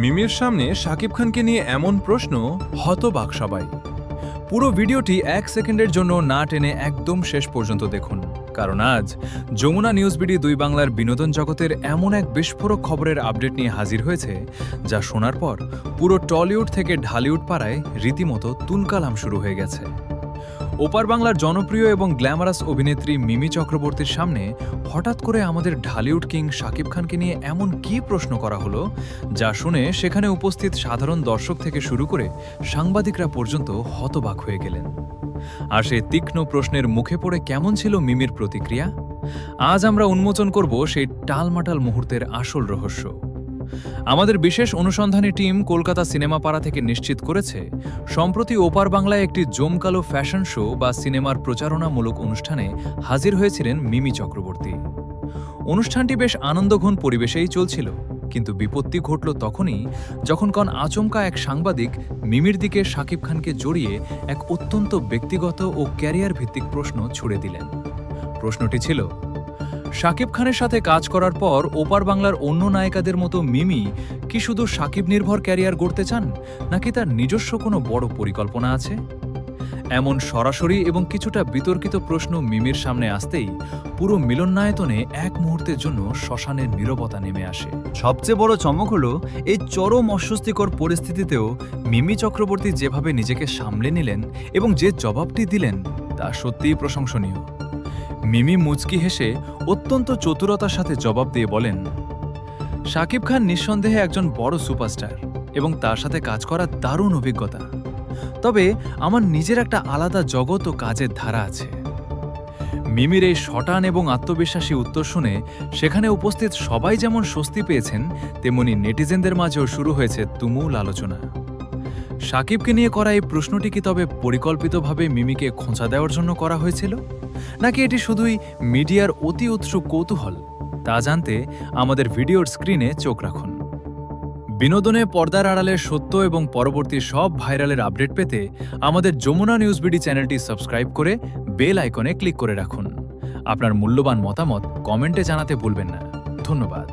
মিমির সামনে শাকিব খানকে নিয়ে এমন প্রশ্ন, হতবাক সবাই। পুরো ভিডিওটি 1 সেকেন্ডের জন্য না টেনে একদম শেষ পর্যন্ত দেখুন, কারণ আজ যমুনা নিউজ বিডি 2 বাংলার বিনোদন জগতের এমন এক বিস্ফোরক খবরের আপডেট নিয়ে হাজির হয়েছে, যা শোনার পর পুরো টলিউড থেকে ঢালিউড পাড়ায় রীতিমতো তুলকালাম শুরু হয়ে গেছে। ওপার বাংলার জনপ্রিয় এবং গ্ল্যামারাস অভিনেত্রী মিমি চক্রবর্তীর সামনে হঠাৎ করে আমাদের ঢালিউড কিং শাকিব খানকে নিয়ে এমন কী প্রশ্ন করা হলো, যা শুনে সেখানে উপস্থিত সাধারণ দর্শক থেকে শুরু করে সাংবাদিকরা পর্যন্ত হতবাক হয়ে গেলেন। আর সেই তীক্ষ্ণ প্রশ্নের মুখে পড়ে কেমন ছিল মিমির প্রতিক্রিয়া? আজ আমরা উন্মোচন করব সেই টালমাটাল মুহূর্তের আসল রহস্য। আমাদের বিশেষ অনুসন্ধানী টিম কলকাতা সিনেমা পাড়া থেকে নিশ্চিত করেছে, সম্প্রতি ওপার বাংলায় একটি জমকালো ফ্যাশন শো বা সিনেমার প্রচারণামূলক অনুষ্ঠানে হাজির হয়েছিলেন মিমি চক্রবর্তী। অনুষ্ঠানটি বেশ আনন্দঘন পরিবেশেই চলছিল, কিন্তু বিপত্তি ঘটল তখনই যখন আচমকা এক সাংবাদিক মিমির দিকে শাকিব খানকে জড়িয়ে এক অত্যন্ত ব্যক্তিগত ও ক্যারিয়ার ভিত্তিক প্রশ্ন ছুড়ে দিলেন। প্রশ্নটি ছিল, শাকিব খানের সাথে কাজ করার পর ওপার বাংলার অন্য নায়িকাদের মতো মিমি কি শুধু শাকিব নির্ভর ক্যারিয়ার গড়তে চান, নাকি তার নিজস্ব কোনো বড় পরিকল্পনা আছে? এমন সরাসরি এবং কিছুটা বিতর্কিত প্রশ্ন মিমির সামনে আসতেই পুরো মিলনায়তনে এক মুহূর্তের জন্য শ্মশানের নীরবতা নেমে আসে। সবচেয়ে বড় চমক হলো, এই চরম অস্বস্তিকর পরিস্থিতিতেও মিমি চক্রবর্তী যেভাবে নিজেকে সামলে নিলেন এবং যে জবাবটি দিলেন, তা সত্যিই প্রশংসনীয়। মিমি মুচকি হেসে অত্যন্ত চতুরতার সাথে জবাব দিয়ে বলেন, শাকিব খান নিঃসন্দেহে একজন বড় সুপারস্টার এবং তার সাথে কাজ করার দারুণ অভিজ্ঞতা। তবে আমার নিজের একটা আলাদা জগৎ ও কাজের ধারা আছে। মিমির এই শটান এবং আত্মবিশ্বাসী উত্তর শুনে সেখানে উপস্থিত সবাই যেমন স্বস্তি পেয়েছেন, তেমনি নেটিজেনদের মাঝেও শুরু হয়েছে তুমুল আলোচনা। শাকিবকে নিয়ে করা এই প্রশ্নটি কি তবে পরিকল্পিতভাবে মিমিকে খোঁচা দেওয়ার জন্য করা হয়েছিল, নাকি এটি শুধুই মিডিয়ার অতি উৎসুক কৌতূহল? তা জানতে আমাদের ভিডিওর স্ক্রিনে চোখ রাখুন। বিনোদনে পর্দার আড়ালের সত্য এবং পরবর্তী সব ভাইরালের আপডেট পেতে আমাদের যমুনা নিউজ বিডি চ্যানেলটি সাবস্ক্রাইব করে বেল আইকনে ক্লিক করে রাখুন। আপনার মূল্যবান মতামত কমেন্টে জানাতে ভুলবেন না। ধন্যবাদ।